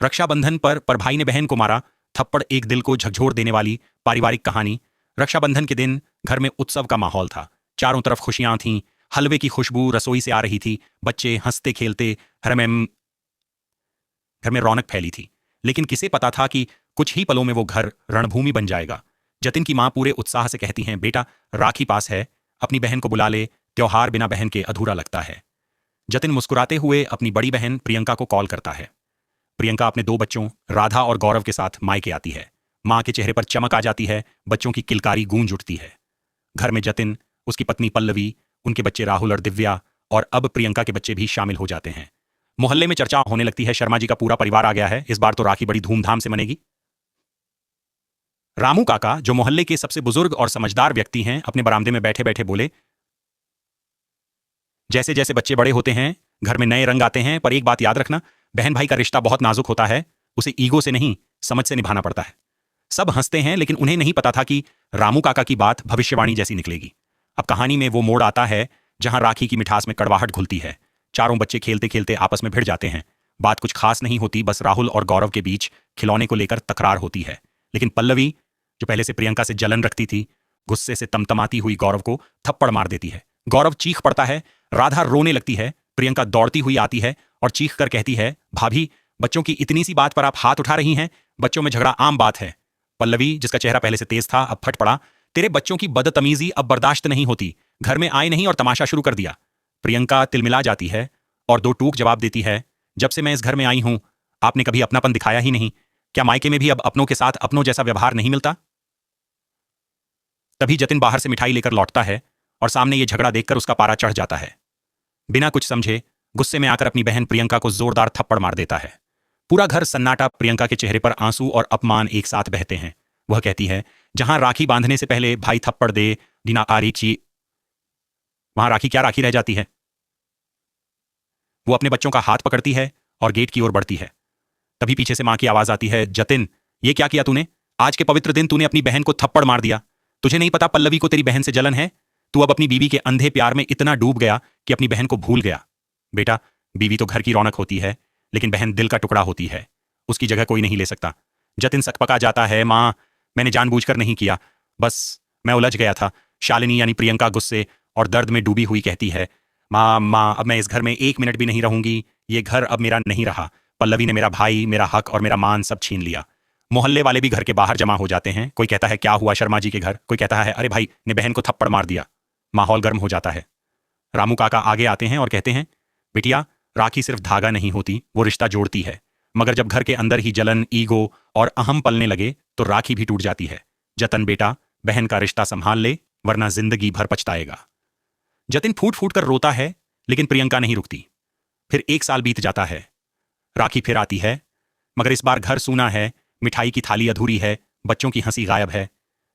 रक्षाबंधन पर भाई ने बहन को मारा, थप्पड़ एक दिल को झकझोर देने वाली पारिवारिक कहानी। रक्षाबंधन के दिन घर में उत्सव का माहौल था। चारों तरफ खुशियां थीं, हलवे की खुशबू रसोई से आ रही थी, बच्चे हंसते खेलते, घर में रौनक फैली थी। लेकिन किसे पता था कि कुछ ही पलों में वो घर रणभूमि बन जाएगा। जतिन की मां पूरे उत्साह से कहती हैं, बेटा राखी पास है, अपनी बहन को बुला ले, त्योहार बिना बहन के अधूरा लगता है। जतिन मुस्कुराते हुए अपनी बड़ी बहन प्रियंका को कॉल करता है। प्रियंका अपने दो बच्चों राधा और गौरव के साथ मायके आती है। मां के चेहरे पर चमक आ जाती है, बच्चों की किलकारी गूंज उठती है। घर में जतिन, उसकी पत्नी पल्लवी, उनके बच्चे राहुल और दिव्या और अब प्रियंका के बच्चे भी शामिल हो जाते हैं। मोहल्ले में चर्चा होने लगती है, शर्मा जी का पूरा परिवार आ गया है, इस बार तो राखी बड़ी धूमधाम से मनेगी। रामू काका, जो मोहल्ले के सबसे बुजुर्ग और समझदार व्यक्ति हैं, अपने बरामदे में बैठे बैठे बोले, जैसे जैसे बच्चे बड़े होते हैं घर में नए रंग आते हैं, पर एक बात याद रखना, बहन भाई का रिश्ता बहुत नाजुक होता है, उसे ईगो से नहीं समझ से निभाना पड़ता है। सब हंसते हैं, लेकिन उन्हें नहीं पता था कि रामू काका की बात भविष्यवाणी जैसी निकलेगी। अब कहानी में वो मोड़ आता है जहां राखी की मिठास में कड़वाहट घुलती है। चारों बच्चे खेलते खेलते आपस में भिड़ जाते हैं। बात कुछ खास नहीं होती, बस राहुल और गौरव के बीच खिलौने को लेकर तकरार होती है। लेकिन पल्लवी, जो पहले से प्रियंका से जलन रखती थी, गुस्से से तमतमाती हुई गौरव को थप्पड़ मार देती है। गौरव चीख पड़ता है, राधा रोने लगती है, प्रियंका दौड़ती हुई आती है और चीख कर कहती है, भाभी बच्चों की इतनी सी बात पर आप हाथ उठा रही हैं, बच्चों में झगड़ा आम बात है। पल्लवी, जिसका चेहरा पहले से तेज था, अब फट पड़ा, तेरे बच्चों की बदतमीजी अब बर्दाश्त नहीं होती, घर में आए नहीं और तमाशा शुरू कर दिया। प्रियंका तिलमिला जाती है और दो टूक जवाब देती है, जब से मैं इस घर में आई हूं आपने कभी अपनापन दिखाया ही नहीं। क्या मायके में भी अब अपनों के साथ अपनों जैसा व्यवहार नहीं मिलता? तभी जतिन बाहर से मिठाई लेकर लौटता है और सामने ये झगड़ा देखकर उसका पारा चढ़ जाता है। बिना कुछ समझे गुस्से में आकर अपनी बहन प्रियंका को जोरदार थप्पड़ मार देता है। पूरा घर सन्नाटा, प्रियंका के चेहरे पर आंसू और अपमान एक साथ बहते हैं। वह कहती है, जहां राखी बांधने से पहले भाई थप्पड़ दे दिना आरीची, वहां राखी क्या राखी रह जाती है। वो अपने बच्चों का हाथ पकड़ती है और गेट की ओर बढ़ती है। तभी पीछे से मां की आवाज आती है, जतिन ये क्या किया तूने? आज के पवित्र दिन तूने अपनी बहन को थप्पड़ मार दिया। तुझे नहीं पता पल्लवी को तेरी बहन से जलन है? तू अब अपनी बीवी के अंधे प्यार में इतना डूब गया कि अपनी बहन को भूल गया। बेटा, बीवी तो घर की रौनक होती है, लेकिन बहन दिल का टुकड़ा होती है, उसकी जगह कोई नहीं ले सकता। जतिन सकपका जाता है, मां मैंने जानबूझकर नहीं किया, बस मैं उलझ गया था। शालिनी यानी प्रियंका गुस्से और दर्द में डूबी हुई कहती है, मां अब मैं इस घर में एक मिनट भी नहीं रहूंगी, ये घर अब मेरा नहीं रहा। पल्लवी ने मेरा भाई, मेरा हक और मेरा मान सब छीन लिया। मोहल्ले वाले भी घर के बाहर जमा हो जाते हैं। कोई कहता है, क्या हुआ शर्मा जी के घर? कोई कहता है, अरे भाई ने बहन को थप्पड़ मार दिया। माहौल गर्म हो जाता है। रामू काका आगे आते हैं और कहते हैं, बिटिया राखी सिर्फ धागा नहीं होती, वो रिश्ता जोड़ती है, मगर जब घर के अंदर ही जलन, ईगो और अहम पलने लगे तो राखी भी टूट जाती है। जतन बेटा, बहन का रिश्ता संभाल ले, वरना जिंदगी भर पछताएगा। जतिन फूट फूट कर रोता है, लेकिन प्रियंका नहीं रुकती। फिर 1 साल बीत जाता है। राखी फिर आती है, मगर इस बार घर सूना है, मिठाई की थाली अधूरी है, बच्चों की हंसी गायब है।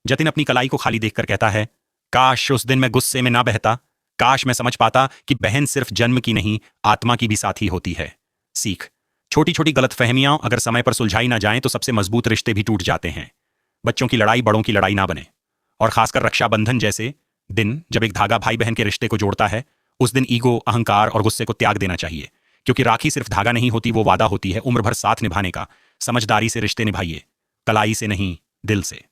जतिन अपनी कलाई को खाली देखकर कहता है, काश उस दिन मैं गुस्से में ना बहता, काश मैं समझ पाता कि बहन सिर्फ जन्म की नहीं, आत्मा की भी साथी होती है। सीख, छोटी छोटी गलतफहमियां अगर समय पर सुलझाई ना जाएं तो सबसे मजबूत रिश्ते भी टूट जाते हैं। बच्चों की लड़ाई बड़ों की लड़ाई ना बने। और खासकर रक्षाबंधन जैसे दिन, जब एक धागा भाई बहन के रिश्ते को जोड़ता है, उस दिन ईगो, अहंकार और गुस्से को त्याग देना चाहिए। क्योंकि राखी सिर्फ धागा नहीं होती, वो वादा होती है उम्र भर साथ निभाने का। समझदारी से रिश्ते निभाइए, कलाई से नहीं, दिल से।